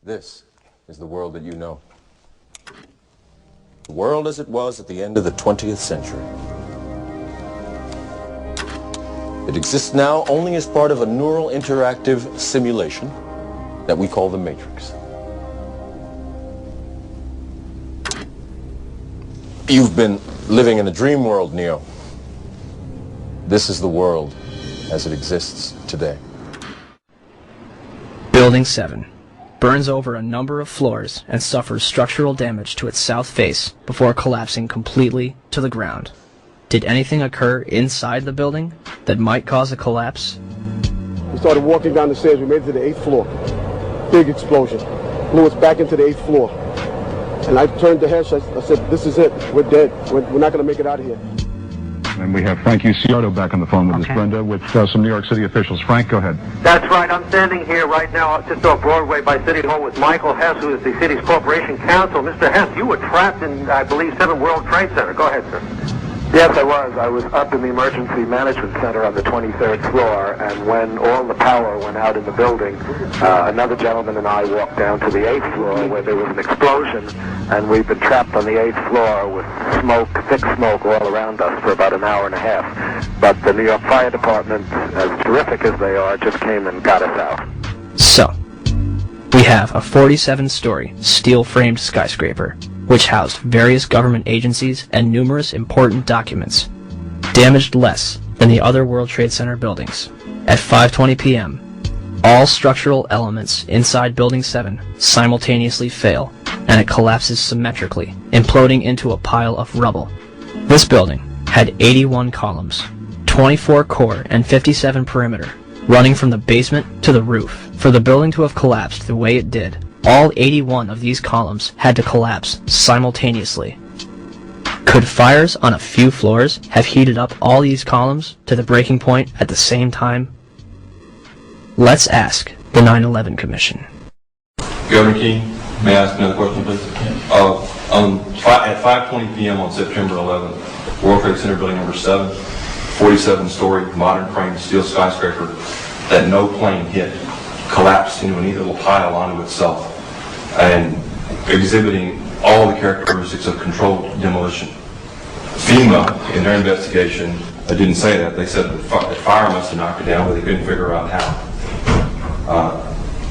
This is the world that you know. The world as it was at the end of the 20th century. It exists now only as part of a neural interactive simulation that we call the Matrix. You've been living in a dream world, Neo. This is the world as it exists today. Building 7 burns over a number of floors and suffers structural damage to its south face before collapsing completely to the ground. Did anything occur inside the building that might cause a collapse? We started walking down the stairs. We made it to the 8th floor. Big explosion. Blew us back into the 8th floor. And I turned to Hesh. I said, this is it. We're dead. We're not going to make it out of here. And we have Frank Uciardo back on the phone with us, Brenda, with some New York City officials. Frank, go ahead. That's right. I'm standing here right now just off Broadway by City Hall with Michael Hess, who is the city's corporation counsel. Mr. Hess, you were trapped in, I believe, 7 World Trade Center. Go ahead, sir. Yes, I was. I was up in the Emergency Management Center on the 23rd floor, and when all the power went out in the building, another gentleman and I walked down to the 8th floor where there was an explosion, and we've been trapped on the 8th floor with smoke, thick smoke all around us for about an hour and a half. But the New York Fire Department, as terrific as they are, just came and got us out. So, we have a 47-story, steel-framed skyscraper, which housed various government agencies and numerous important documents, damaged less than the other World Trade Center buildings. At 5:20 p.m., all structural elements inside Building 7 simultaneously fail, and it collapses symmetrically, imploding into a pile of rubble. This building had 81 columns, 24 core and 57 perimeter, running from the basement to the roof. For the building to have collapsed the way it did, all 81 of these columns had to collapse simultaneously. Could fires on a few floors have heated up all these columns to the breaking point at the same time? Let's ask the 9/11 Commission. Governor King, may I ask another question, please? At 5:20 p.m. on September 11th, World Trade Center building number 7, 47-story modern frame steel skyscraper that no plane hit, collapsed into a neat little pile onto itself, and exhibiting all the characteristics of controlled demolition. FEMA, in their investigation, didn't say that. They said that fire must have knocked it down, but they couldn't figure out how.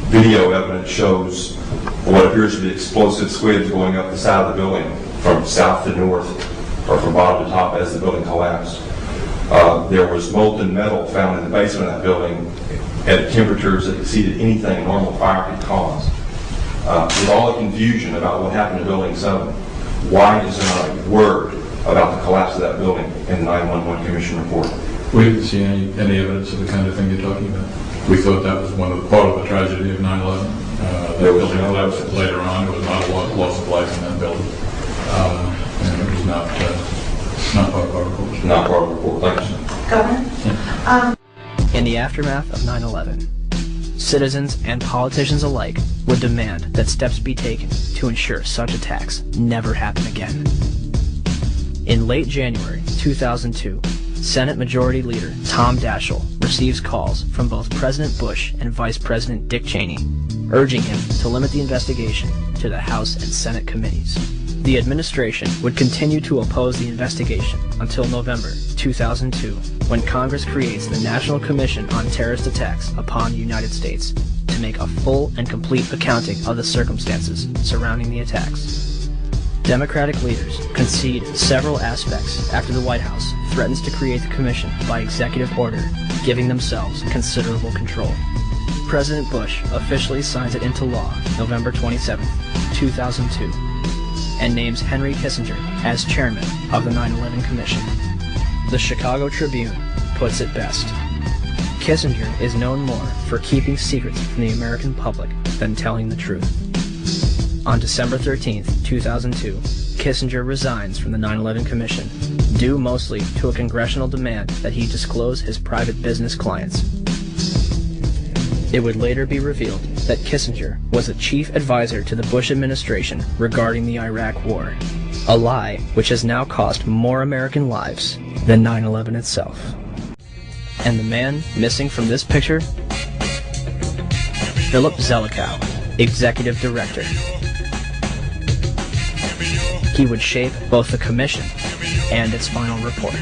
Video evidence shows what appears to be explosive squids going up the side of the building from south to north, or from bottom to top as the building collapsed. There was molten metal found in the basement of that building at temperatures that exceeded anything a normal fire could cause. With all the confusion about what happened to Building 7, why is there not a word about the collapse of that building in the 911 Commission report? We didn't see any evidence of the kind of thing you're talking about. We thought that was part of the tragedy of 9/11. The building collapsed later on. It was not a loss of life in that building. And it was not part of our report. Not part of the report. Thank you, sir. Governor? In the aftermath of 9/11, citizens and politicians alike would demand that steps be taken to ensure such attacks never happen again. In late January 2002, Senate Majority Leader Tom Daschle receives calls from both President Bush and Vice President Dick Cheney, urging him to limit the investigation to the House and Senate committees. The administration would continue to oppose the investigation until November 2002, when Congress creates the National Commission on Terrorist Attacks upon the United States to make a full and complete accounting of the circumstances surrounding the attacks. Democratic leaders concede several aspects after the White House threatens to create the commission by executive order, giving themselves considerable control. President Bush officially signs it into law November 27, 2002, and names Henry Kissinger as chairman of the 9/11 Commission. The Chicago Tribune puts it best. Kissinger is known more for keeping secrets from the American public than telling the truth. On December 13, 2002, Kissinger resigns from the 9/11 Commission, due mostly to a congressional demand that he disclose his private business clients. It would later be revealed that Kissinger was a chief advisor to the Bush administration regarding the Iraq War, a lie which has now cost more American lives than 9/11 itself. And the man missing from this picture? Philip Zelikow, executive director. He would shape both the commission and its final report.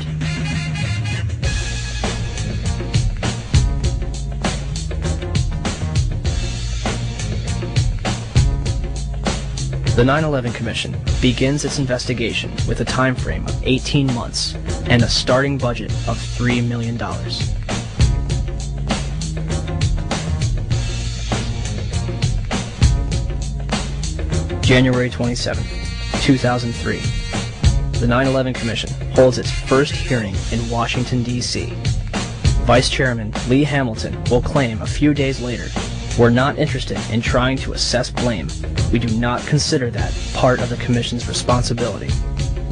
The 9/11 Commission begins its investigation with a time frame of 18 months and a starting budget of $3 million. January 27, 2003. The 9/11 Commission holds its first hearing in Washington, D.C. Vice Chairman Lee Hamilton will claim a few days later, "We're not interested in trying to assess blame. We do not consider that part of the Commission's responsibility."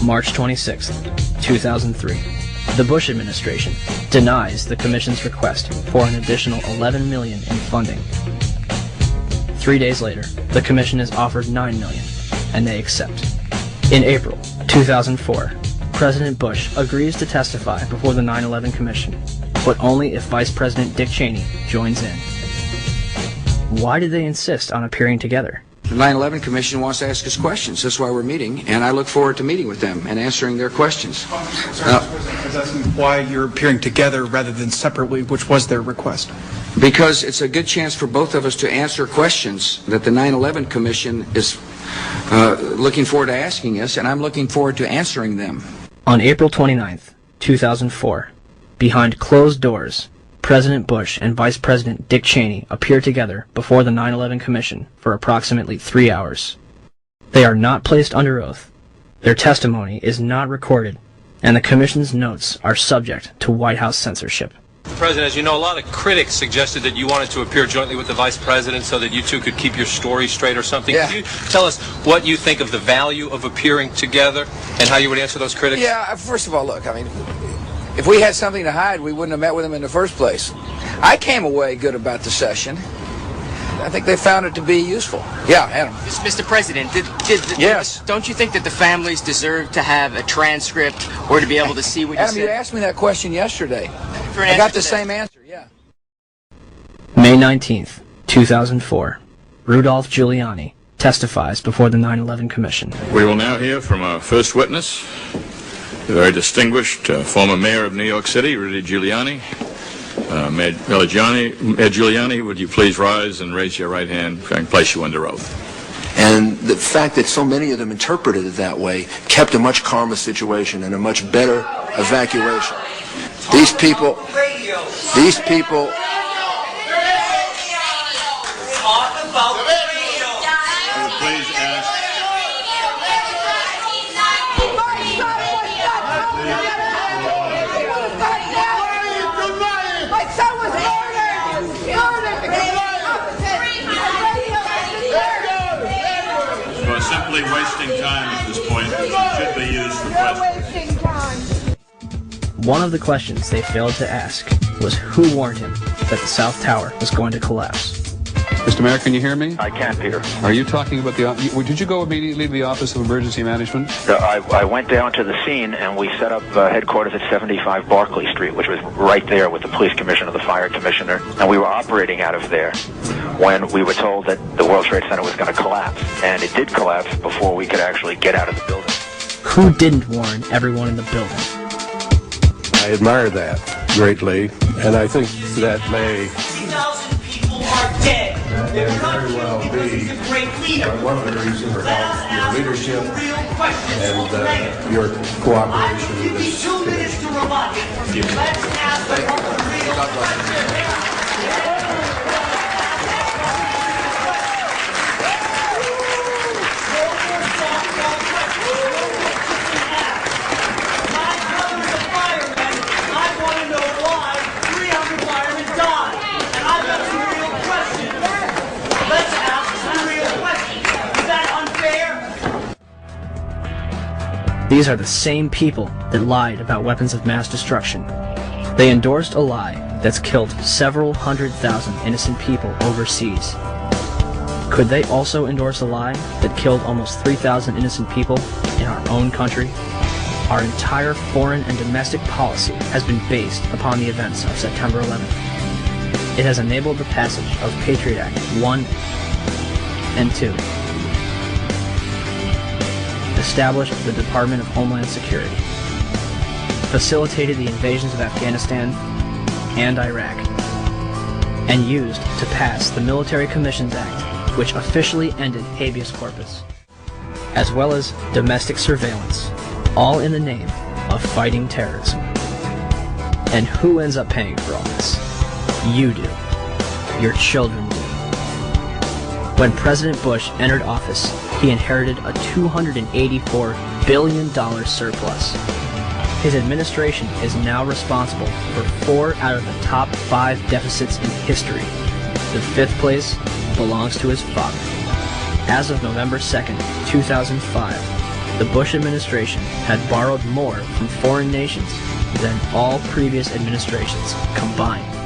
March 26, 2003. The Bush administration denies the Commission's request for an additional $11 million in funding. 3 days later, the Commission is offered $9 million, and they accept. In April 2004, President Bush agrees to testify before the 9/11 Commission, but only if Vice President Dick Cheney joins in. Why did they insist on appearing together? The 9/11 Commission wants to ask us questions. That's why we're meeting, and I look forward to meeting with them and answering their questions. Sorry, Mr. President, I was asking why you're appearing together rather than separately, which was their request. Because it's a good chance for both of us to answer questions that the 9/11 Commission is looking forward to asking us, and I'm looking forward to answering them. On April 29th, 2004, behind closed doors, President Bush and Vice President Dick Cheney appear together before the 9/11 Commission for approximately 3 hours. They are not placed under oath, their testimony is not recorded, and the Commission's notes are subject to White House censorship. President, as you know, a lot of critics suggested that you wanted to appear jointly with the Vice President so that you two could keep your story straight or something. Yeah. Can you tell us what you think of the value of appearing together and how you would answer those critics? Yeah, first of all, look, I mean, if we had something to hide, we wouldn't have met with them in the first place. I came away good about the session. I think they found it to be useful. Yeah, Adam. Mr. President, Yes. don't you think that the families deserve to have a transcript or to be able to see what you Adam, said? you asked me that question yesterday. For an I got answer the to same that. answer, yeah. May 19th, 2004, Rudolph Giuliani testifies before the 9/11 Commission. We will now hear from our first witness, the very distinguished former mayor of New York City, Rudy Giuliani. Mayor Giuliani, would you please rise and raise your right hand so I can place you under oath? And the fact that so many of them interpreted it that way kept a much calmer situation and a much better evacuation. These people, Please ask. You are simply wasting time at this point. It should be used for questions. One of the questions they failed to ask was who warned him that the South Tower was going to collapse. Mr. Mayor, can you hear me? I can, Peter. Are you talking about did you go immediately to the Office of Emergency Management? I went down to the scene and we set up headquarters at 75 Barclay Street, which was right there with the police commissioner, the fire commissioner, and we were operating out of there when we were told that the World Trade Center was going to collapse. And it did collapse before we could actually get out of the building. Who didn't warn everyone in the building? I admire that greatly, and I think that may 2,000 people are dead. very well be one of the reasons for your leadership and your cooperation with this Give me 2 minutes to rebut. Let's ask the real question. These are the same people that lied about weapons of mass destruction. They endorsed a lie that's killed several 100,000 innocent people overseas. Could they also endorse a lie that killed almost 3,000 innocent people in our own country? Our entire foreign and domestic policy has been based upon the events of September 11th. It has enabled the passage of Patriot Act 1 and 2. Established the Department of Homeland Security. Facilitated the invasions of Afghanistan and Iraq. And used to pass the Military Commissions Act, which officially ended habeas corpus, as well as domestic surveillance, all in the name of fighting terrorism. And who ends up paying for all this? You do. Your children do. When President Bush entered office, he inherited a $284 billion surplus. His administration is now responsible for 4 out of the top 5 deficits in history. The 5th place belongs to his father. As of November 2nd, 2005, the Bush administration had borrowed more from foreign nations than all previous administrations combined.